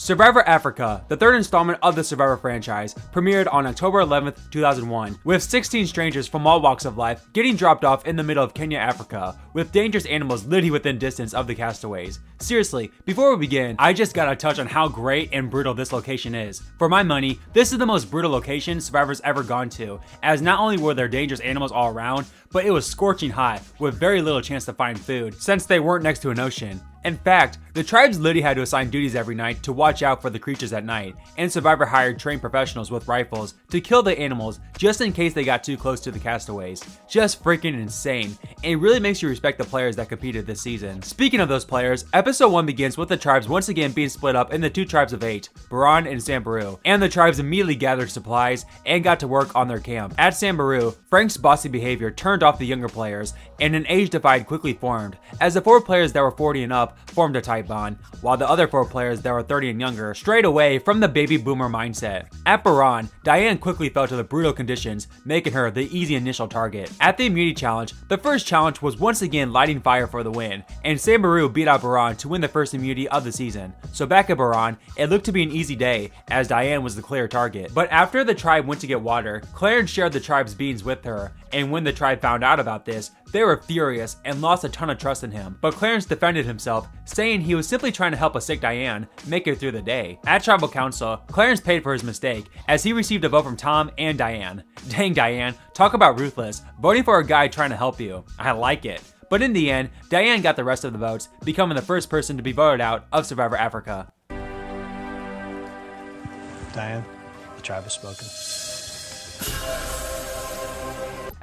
Survivor Africa, the third installment of the Survivor franchise, premiered on October 11th, 2001, with 16 strangers from all walks of life getting dropped off in the middle of Kenya, Africa, with dangerous animals literally within distance of the castaways. Seriously, before we begin, I just gotta touch on how great and brutal this location is. For my money, this is the most brutal location Survivor's ever gone to, as not only were there dangerous animals all around, but it was scorching hot, with very little chance to find food, since they weren't next to an ocean. In fact, the tribes literally had to assign duties every night to watch out for the creatures at night, and Survivor hired trained professionals with rifles to kill the animals just in case they got too close to the castaways. Just freaking insane, and it really makes you respect the players that competed this season. Speaking of those players, episode 1 begins with the tribes once again being split up into two tribes of 8, Baran and Samburu, and the tribes immediately gathered supplies and got to work on their camp. At Samburu, Frank's bossy behavior turned off the younger players, and an age divide quickly formed, as the 4 players that were 40 and up formed a tight bond, while the other 4 players that were 30 and younger strayed away from the baby boomer mindset. At Baran, Diane quickly fell to the brutal conditions, making her the easy initial target. At the immunity challenge, the first challenge was once again lighting fire for the win, and Samburu beat out Baran to win the first immunity of the season. So back at Baran, it looked to be an easy day, as Diane was the clear target. But after the tribe went to get water, Clarence shared the tribe's beans with her, and when the tribe found out about this, they were furious and lost a ton of trust in him. But Clarence defended himself, saying he was simply trying to help a sick Diane make it through the day. At Tribal Council, Clarence paid for his mistake, as he received a vote from Tom and Diane. Dang Diane, talk about ruthless, voting for a guy trying to help you. I like it. But in the end, Diane got the rest of the votes, becoming the first person to be voted out of Survivor Africa. Diane, the tribe has spoken.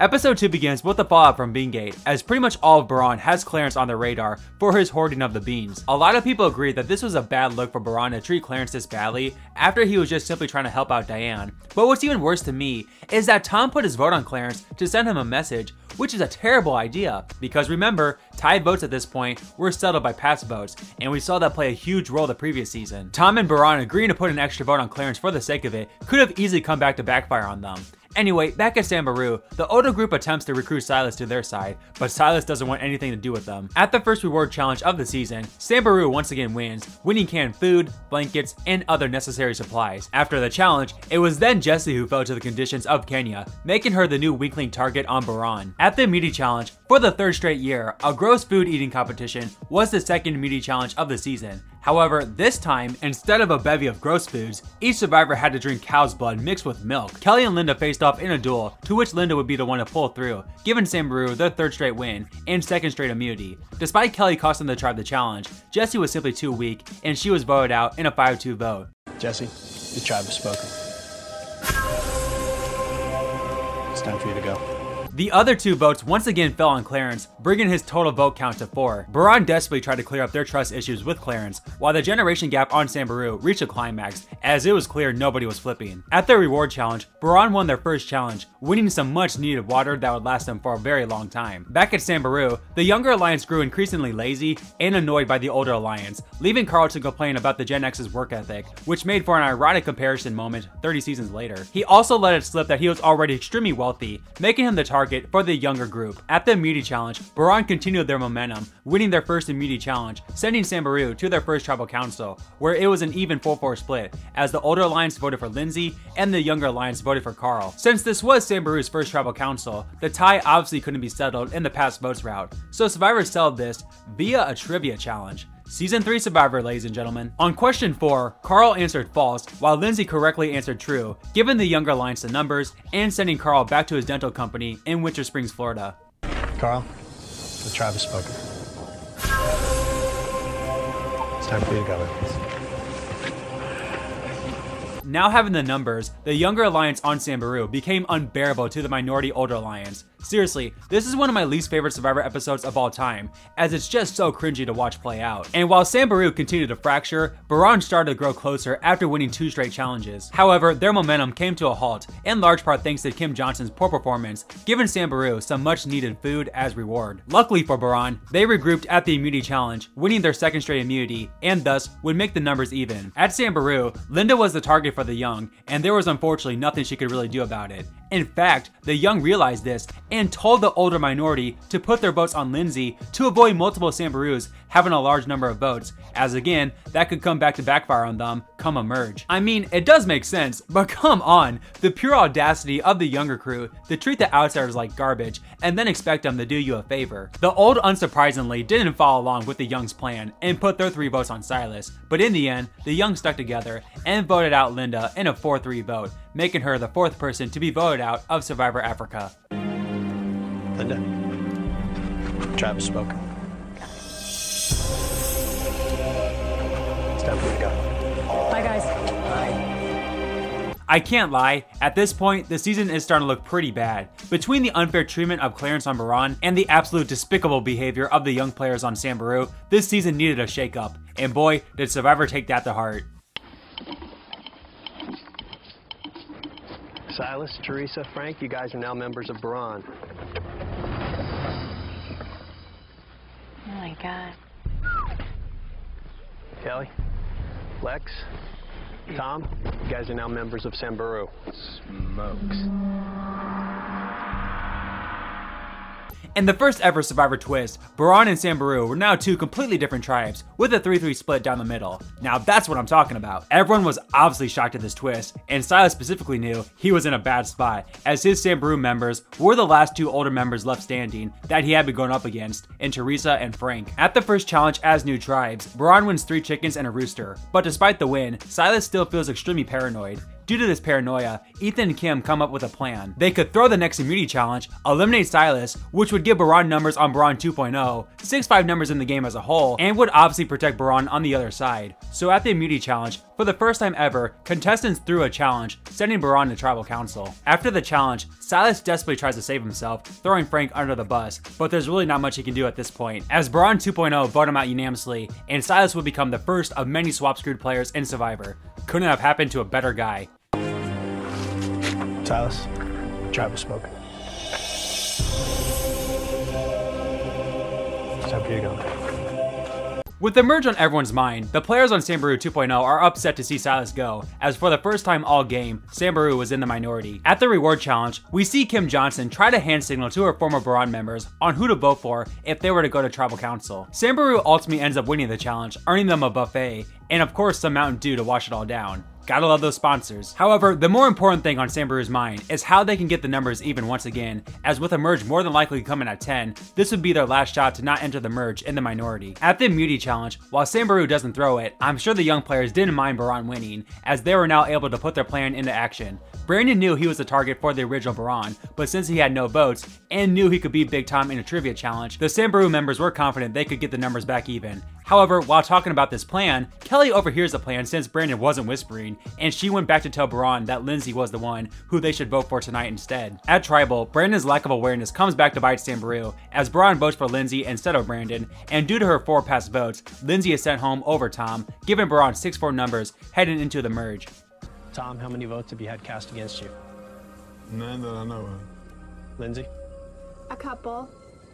Episode 2 begins with the fallout from Beangate, as pretty much all of Baran has Clarence on their radar for his hoarding of the beans. A lot of people agree that this was a bad look for Baran to treat Clarence this badly after he was just simply trying to help out Diane. But what's even worse to me is that Tom put his vote on Clarence to send him a message, which is a terrible idea, because remember, tied votes at this point were settled by past votes, and we saw that play a huge role the previous season. Tom and Baran agreeing to put an extra vote on Clarence for the sake of it could have easily come back to backfire on them. Anyway, back at Samburu, the Odo group attempts to recruit Silas to their side, but Silas doesn't want anything to do with them. At the first reward challenge of the season, Samburu once again wins, winning canned food, blankets, and other necessary supplies. After the challenge, it was then Jessie who fell to the conditions of Kenya, making her the new weakling target on Baran. At the immunity challenge, for the 3rd straight year, a gross food eating competition was the second immunity challenge of the season. However, this time, instead of a bevy of gross foods, each survivor had to drink cow's blood mixed with milk. Kelly and Linda faced off in a duel, to which Linda would be the one to pull through, giving Samburu their 3rd straight win and 2nd straight immunity. Despite Kelly costing the tribe the challenge, Jessie was simply too weak, and she was voted out in a 5-2 vote. Jessie, the tribe has spoken. It's time for you to go. The other 2 votes once again fell on Clarence, bringing his total vote count to 4. Baran desperately tried to clear up their trust issues with Clarence, while the generation gap on Samburu reached a climax, as it was clear nobody was flipping. At their reward challenge, Baran won their first challenge, winning some much needed water that would last them for a very long time. Back at Samburu, the younger alliance grew increasingly lazy and annoyed by the older alliance, leaving Carl to complain about the Gen X's work ethic, which made for an ironic comparison moment 30 seasons later. He also let it slip that he was already extremely wealthy, making him the target for the younger group. At the immunity challenge, Baran continued their momentum, winning their first immunity challenge, sending Samburu to their first tribal council, where it was an even 4-4 split, as the older alliance voted for Lindsay and the younger alliance voted for Carl. Since this was Samburu's first tribal council, the tie obviously couldn't be settled in the past votes route, so survivors settled this via a trivia challenge. Season 3 Survivor, ladies and gentlemen. On question 4, Carl answered false, while Lindsay correctly answered true, giving the younger alliance the numbers and sending Carl back to his dental company in Winter Springs, Florida. Carl, the tribe has spoken. It's time for you to go. Now having the numbers, the younger alliance on Samburu became unbearable to the minority older alliance. Seriously, this is one of my least favorite Survivor episodes of all time, as it's just so cringy to watch play out. And while Samburu continued to fracture, Baran started to grow closer after winning 2 straight challenges. However, their momentum came to a halt, in large part thanks to Kim Johnson's poor performance, giving Samburu some much needed food as reward. Luckily for Baran, they regrouped at the immunity challenge, winning their 2nd straight immunity, and thus would make the numbers even. At Samburu, Linda was the target for the young, and there was unfortunately nothing she could really do about it, In fact, the young realized this and told the older minority to put their votes on Lindsay to avoid multiple Sambaroos having a large number of votes, as again, that could come back to backfire on them come a merge. I mean, it does make sense, but come on, the pure audacity of the younger crew to treat the outsiders like garbage and then expect them to do you a favor. The old unsurprisingly didn't follow along with the young's plan and put their 3 votes on Silas, but in the end, the young stuck together and voted out Linda in a 4-3 vote, making her the 4th person to be voted out of Survivor Africa. Linda, tribe has spoken. It's time for you to go. Bye, guys. I can't lie, at this point, the season is starting to look pretty bad. Between the unfair treatment of Clarence on Baran and the absolute despicable behavior of the young players on Sambaru, this season needed a shakeup, and boy, did Survivor take that to heart. Silas, Teresa, Frank, you guys are now members of Baran. Oh my God. Kelly, Lex, Tom, you guys are now members of Sambaru. Smokes. In the first ever Survivor twist, Baran and Sambaru were now 2 completely different tribes, with a 3-3 split down the middle. Now that's what I'm talking about. Everyone was obviously shocked at this twist, and Silas specifically knew he was in a bad spot, as his Sambaru members were the last 2 older members left standing that he had been going up against, in Teresa and Frank. At the first challenge as new tribes, Baran wins 3 chickens and a rooster, but despite the win, Silas still feels extremely paranoid. Due to this paranoia, Ethan and Kim come up with a plan. They could throw the next immunity challenge, eliminate Silas, which would give Baran numbers on Baran 2.0, 6-5 numbers in the game as a whole, and would obviously protect Baran on the other side. So at the immunity challenge, for the first time ever, contestants threw a challenge, sending Baran to tribal council. After the challenge, Silas desperately tries to save himself, throwing Frank under the bus, but there's really not much he can do at this point, as Baran 2.0 vote him out unanimously, and Silas would become the first of many swap-screwed players in Survivor. Couldn't have happened to a better guy. Silas, tribe has spoken. It's time for you to go. With the merge on everyone's mind, the players on Sambaru 2.0 are upset to see Silas go, as for the first time all game, Sambaru was in the minority. At the reward challenge, we see Kim Johnson try to hand signal to her former Baran members on who to vote for if they were to go to tribal council. Sambaru ultimately ends up winning the challenge, earning them a buffet, and of course some Mountain Dew to wash it all down. Gotta love those sponsors. However, the more important thing on Sambaru's mind is how they can get the numbers even once again, as with a merge more than likely coming at 10, this would be their last shot to not enter the merge in the minority. At the immunity challenge, while Sambaru doesn't throw it, I'm sure the young players didn't mind Baran winning, as they were now able to put their plan into action. Brandon knew he was the target for the original Baran, but since he had no votes, and knew he could beat Big Tom in a trivia challenge, the Sambaru members were confident they could get the numbers back even. However, while talking about this plan, Kelly overhears the plan since Brandon wasn't whispering, and she went back to tell Baran that Lindsay was the one who they should vote for tonight instead. At Tribal, Brandon's lack of awareness comes back to bite Sambaru, as Baran votes for Lindsay instead of Brandon, and due to her 4 past votes, Lindsay is sent home over Tom, giving Baran 6-4 numbers heading into the merge. Tom, how many votes have you had cast against you? None that I know of. Lindsay? A couple,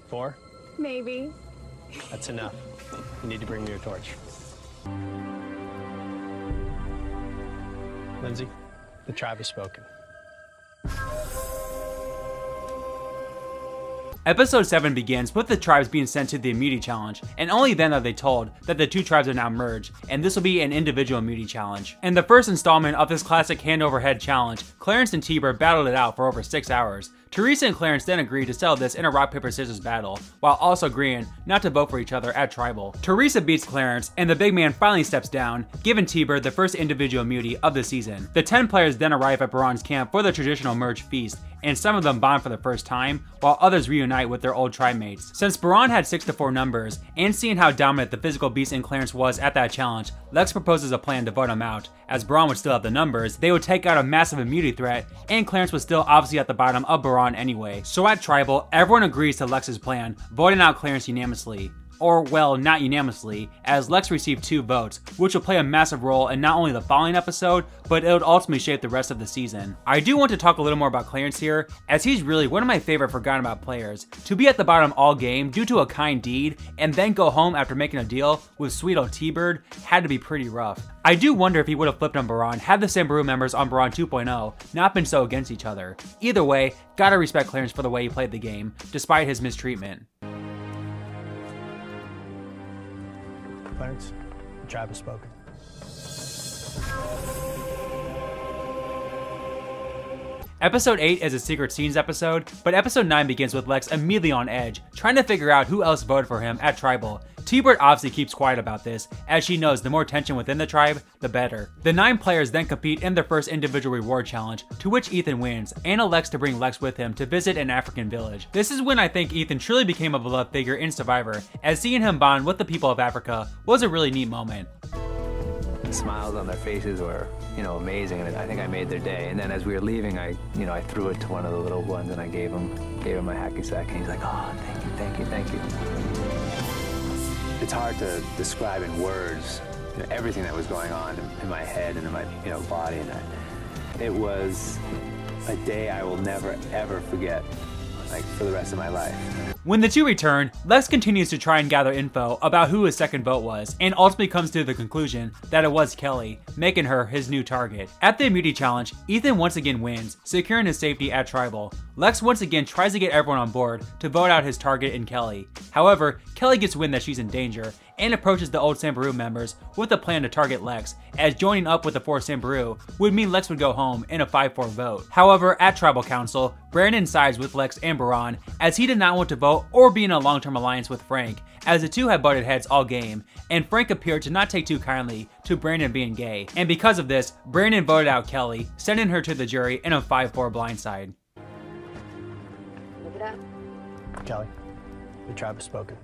4? maybe. That's enough. You need to bring me your torch. Lindsay, the tribe has spoken. Episode 7 begins with the tribes being sent to the immunity challenge, and only then are they told that the 2 tribes are now merged, and this will be an individual immunity challenge. In the first installment of this classic hand-over-head challenge, Clarence and Tiber battled it out for over 6 hours. Teresa and Clarence then agreed to settle this in a rock-paper-scissors battle, while also agreeing not to vote for each other at Tribal. Teresa beats Clarence, and the big man finally steps down, giving Tiber the first individual immunity of the season. The 10 players then arrive at Baran's camp for the traditional merge feast, and some of them bond for the first time, while others reunite with their old tribe mates. Since Baran had 6-4 numbers, and seeing how dominant the physical beast in Clarence was at that challenge, Lex proposes a plan to vote him out. As Baran would still have the numbers, they would take out a massive immunity threat, and Clarence was still obviously at the bottom of Baran anyway. So at Tribal, everyone agrees to Lex's plan, voting out Clarence unanimously. or well, not unanimously, as Lex received 2 votes, which will play a massive role in not only the following episode, but it would ultimately shape the rest of the season. I do want to talk a little more about Clarence here, as he's really one of my favorite forgotten about players. To be at the bottom all game due to a kind deed, and then go home after making a deal with sweet old T-Bird had to be pretty rough. I do wonder if he would have flipped on Baran had the Sambaru members on Baran 2.0 not been so against each other. Either way, gotta respect Clarence for the way he played the game, despite his mistreatment. Clarence, the tribe has spoken. Episode 8 is a secret scenes episode, but episode 9 begins with Lex immediately on edge, trying to figure out who else voted for him at Tribal. T-Bird obviously keeps quiet about this, as she knows the more tension within the tribe, the better. The 9 players then compete in their first individual reward challenge, to which Ethan wins, and elects to bring Lex with him to visit an African village. This is when I think Ethan truly became a beloved figure in Survivor, as seeing him bond with the people of Africa was a really neat moment. The smiles on their faces were, amazing, and I think I made their day. And then as we were leaving, I threw it to one of the little ones, and I gave him my hacky sack, and he's like, "Oh, thank you." It's hard to describe in words everything that was going on in my head and in my body, and it was a day I will never ever forget, like for the rest of my life. When the 2 return, Lex continues to try and gather info about who his second vote was, and ultimately comes to the conclusion that it was Kelly, making her his new target. At the immunity challenge, Ethan once again wins, securing his safety at Tribal. Lex once again tries to get everyone on board to vote out his target in Kelly. However, Kelly gets wind that she's in danger, and approaches the old Sambaru members with a plan to target Lex, as joining up with the 4 Sambaru would mean Lex would go home in a 5-4 vote. However, at Tribal Council, Brandon sides with Lex and Baran, as he did not want to vote or be in a long-term alliance with Frank, as the 2 had butted heads all game, and Frank appeared to not take too kindly to Brandon being gay. And because of this, Brandon voted out Kelly, sending her to the jury in a 5-4 blindside. Move it up. Kelly, the tribe has spoken.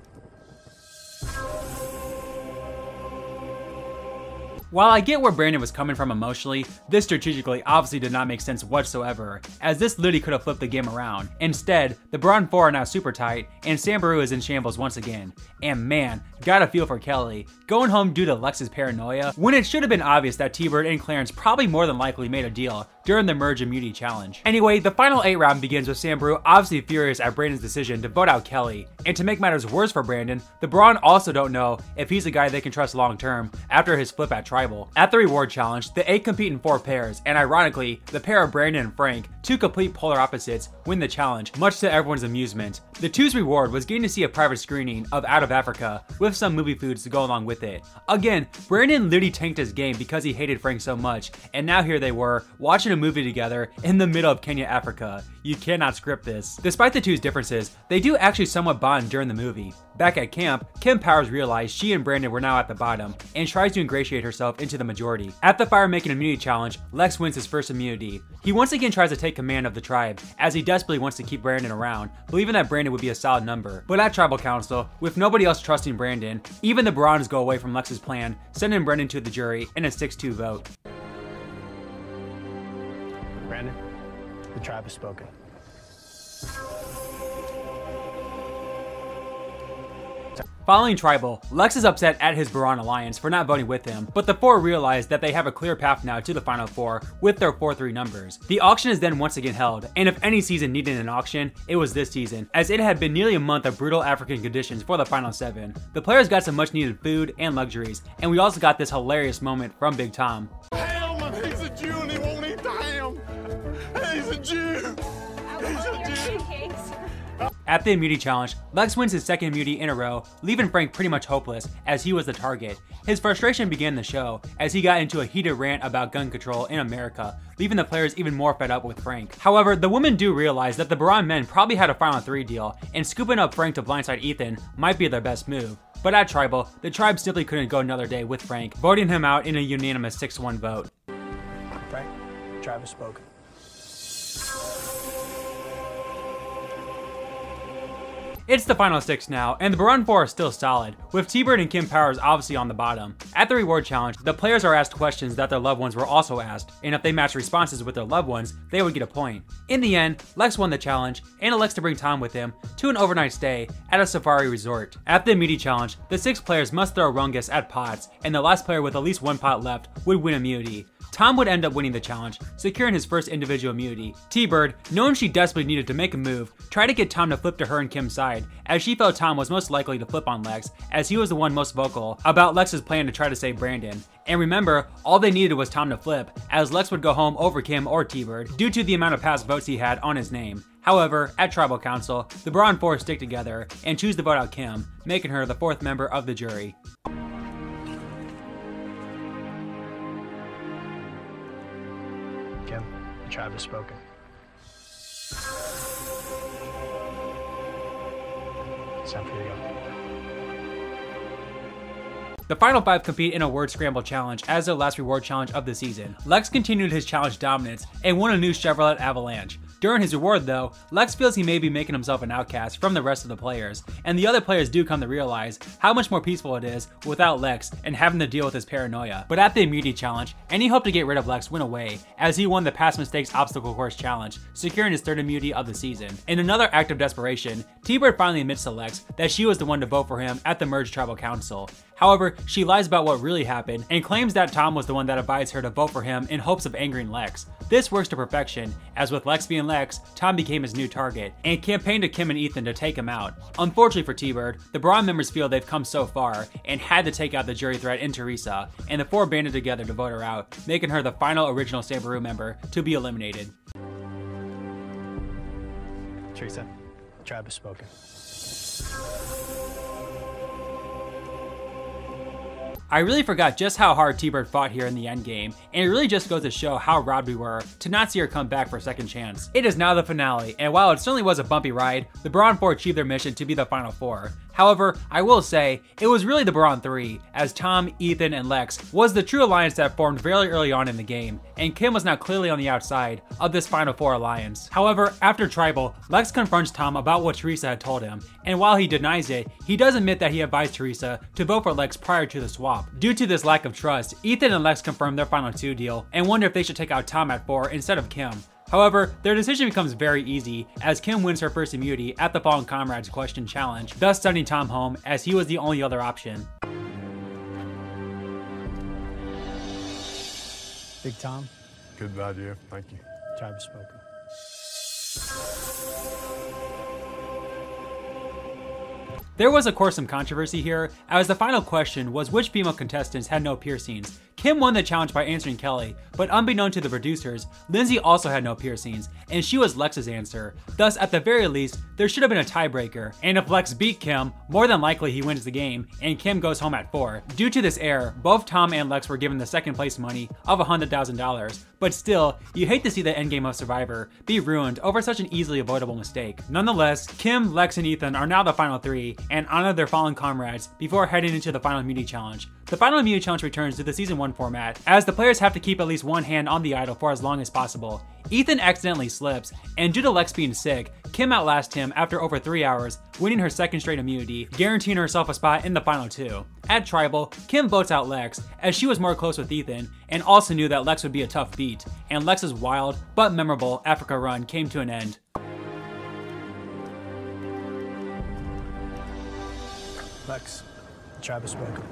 While I get where Brandon was coming from emotionally, this strategically obviously did not make sense whatsoever, as this literally could have flipped the game around. Instead, the Baran 4 are now super tight, and Sambaru is in shambles once again. And man, gotta feel for Kelly, going home due to Lex's paranoia, when it should have been obvious that T-Bird and Clarence probably more than likely made a deal during the merge immunity challenge. Anyway, the final 8 round begins with Sambaru obviously furious at Brandon's decision to vote out Kelly. And to make matters worse for Brandon, the Baran also don't know if he's a guy they can trust long term after his flip at Tribal. At the reward challenge, the 8 compete in 4 pairs, and ironically, the pair of Brandon and Frank, 2 complete polar opposites, win the challenge, much to everyone's amusement. The 2's reward was getting to see a private screening of Out of Africa, with some movie foods to go along with it. Again, Brandon literally tanked his game because he hated Frank so much, and now here they were, watching a movie together in the middle of Kenya, Africa. You cannot script this. Despite the 2's differences, they do actually somewhat bond during the movie. Back at camp, Kim Powers realized she and Brandon were now at the bottom, and tries to ingratiate herself into the majority. At the fire making immunity challenge, Lex wins his first immunity. He once again tries to take command of the tribe, as he desperately wants to keep Brandon around, believing that Brandon would be a solid number. But at Tribal Council, with nobody else trusting Brandon, even the Barans go away from Lex's plan, sending Brandon to the jury in a 6-2 vote. Brandon, the tribe has spoken. Following Tribal, Lex is upset at his Baran alliance for not voting with him, but the 4 realize that they have a clear path now to the final 4 with their 4-3 numbers. The auction is then once again held, and if any season needed an auction, it was this season, as it had been nearly a month of brutal African conditions for the final 7. The players got some much needed food and luxuries, and we also got this hilarious moment from Big Tom. Ham, he's a Jew and he won't eat the ham. He's a Jew. He's a Jew. At the immunity challenge, Lex wins his second immunity in a row, leaving Frank pretty much hopeless, as he was the target. His frustration began the show, as he got into a heated rant about gun control in America, leaving the players even more fed up with Frank. However, the women do realize that the Baran men probably had a final 3 deal, and scooping up Frank to blindside Ethan might be their best move. But at Tribal, the tribe simply couldn't go another day with Frank, voting him out in a unanimous 6-1 vote. Frank, the tribe has spoken. It's the final 6 now, and the Baron 4 are still solid, with T-Bird and Kim Powers obviously on the bottom. At the reward challenge, the players are asked questions that their loved ones were also asked, and if they match responses with their loved ones, they would get a point. In the end, Lex won the challenge, and elects to bring Tom with him to an overnight stay at a safari resort. At the immunity challenge, the 6 players must throw Rungus at pots, and the last player with at least 1 pot left would win immunity. Tom would end up winning the challenge, securing his first individual immunity. T-Bird, knowing she desperately needed to make a move, tried to get Tom to flip to her and Kim's side, as she felt Tom was most likely to flip on Lex, as he was the one most vocal about Lex's plan to try to save Brandon. And remember, all they needed was Tom to flip, as Lex would go home over Kim or T-Bird, due to the amount of past votes he had on his name. However, at Tribal Council, the Baron 4 stick together and choose to vote out Kim, making her the 4th member of the jury. Kim, the tribe has spoken. It's time for you to go. The final 5 compete in a word scramble challenge as their last reward challenge of the season. Lex continued his challenge dominance and won a new Chevrolet Avalanche. During his reward though, Lex feels he may be making himself an outcast from the rest of the players, and the other players do come to realize how much more peaceful it is without Lex and having to deal with his paranoia. But at the immunity challenge, any hope to get rid of Lex went away as he won the Past Mistakes Obstacle Course Challenge, securing his 3rd immunity of the season. In another act of desperation, T-Bird finally admits to Lex that she was the one to vote for him at the merged Tribal Council. However, she lies about what really happened and claims that Tom was the one that advised her to vote for him in hopes of angering Lex. This works to perfection, as with Lex being Lex, Tom became his new target, and campaigned to Kim and Ethan to take him out. Unfortunately for T-Bird, the Braun members feel they've come so far, and had to take out the jury threat in Teresa, and the 4 banded together to vote her out, making her the final original Sambaru member to be eliminated. Teresa, the tribe has spoken. I really forgot just how hard T-Bird fought here in the endgame, and it really just goes to show how robbed we were to not see her come back for a second chance. It is now the finale, and while it certainly was a bumpy ride, the Baron 4 achieved their mission to be the final 4. However, I will say, it was really the Baron 3, as Tom, Ethan, and Lex was the true alliance that formed very early on in the game, and Kim was now clearly on the outside of this final 4 alliance. However, after Tribal, Lex confronts Tom about what Teresa had told him, and while he denies it, he does admit that he advised Teresa to vote for Lex prior to the swap. Due to this lack of trust, Ethan and Lex confirm their final 2 deal, and wonder if they should take out Tom at 4 instead of Kim. However, their decision becomes very easy, as Kim wins her first immunity at the Fallen Comrades question challenge, thus sending Tom home as he was the only other option. Big Tom, Good idea. Thank you. tribe has spoken. There was of course some controversy here, as the final question was which female contestants had no piercings. Kim won the challenge by answering Kelly, but unbeknown to the producers, Lindsay also had no piercings, and she was Lex's answer. Thus, at the very least, there should have been a tiebreaker, and if Lex beat Kim, more than likely he wins the game, and Kim goes home at 4. Due to this error, both Tom and Lex were given the 2nd place money of $100,000, but still, you hate to see the endgame of Survivor be ruined over such an easily avoidable mistake. Nonetheless, Kim, Lex, and Ethan are now the final 3, and honor their fallen comrades before heading into the final immunity challenge. The final immunity challenge returns to the Season 1 format, as the players have to keep at least one hand on the idol for as long as possible. Ethan accidentally slips, and due to Lex being sick, Kim outlasts him after over 3 hours, winning her 2nd straight immunity, guaranteeing herself a spot in the final 2. At Tribal, Kim votes out Lex, as she was more close with Ethan, and also knew that Lex would be a tough beat, and Lex's wild, but memorable Africa run came to an end. Lex, the tribe has spoken.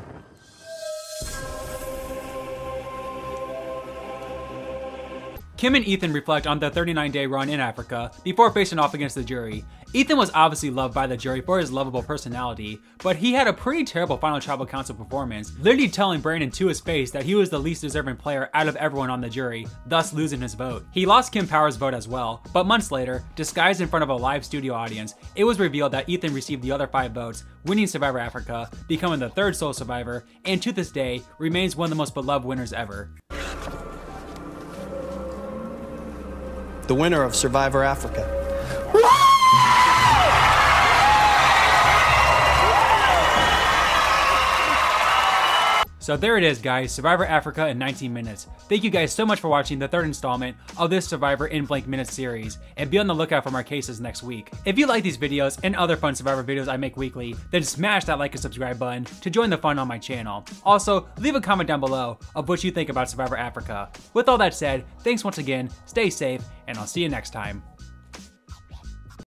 Kim and Ethan reflect on the 39-day run in Africa before facing off against the jury. Ethan was obviously loved by the jury for his lovable personality, but he had a pretty terrible final Tribal Council performance, literally telling Brandon to his face that he was the least deserving player out of everyone on the jury, thus losing his vote. He lost Kim Powers' vote as well, but months later, disguised in front of a live studio audience, it was revealed that Ethan received the other 5 votes, winning Survivor Africa, becoming the 3rd sole survivor, and to this day, remains one of the most beloved winners ever. The winner of Survivor Africa. So there it is, guys, Survivor Africa in 19 minutes. Thank you guys so much for watching the third installment of this Survivor in blank minutes series, and be on the lookout for more cases next week. If you like these videos and other fun Survivor videos I make weekly, then smash that like and subscribe button to join the fun on my channel. Also, leave a comment down below of what you think about Survivor Africa. With all that said, thanks once again, stay safe, and I'll see you next time.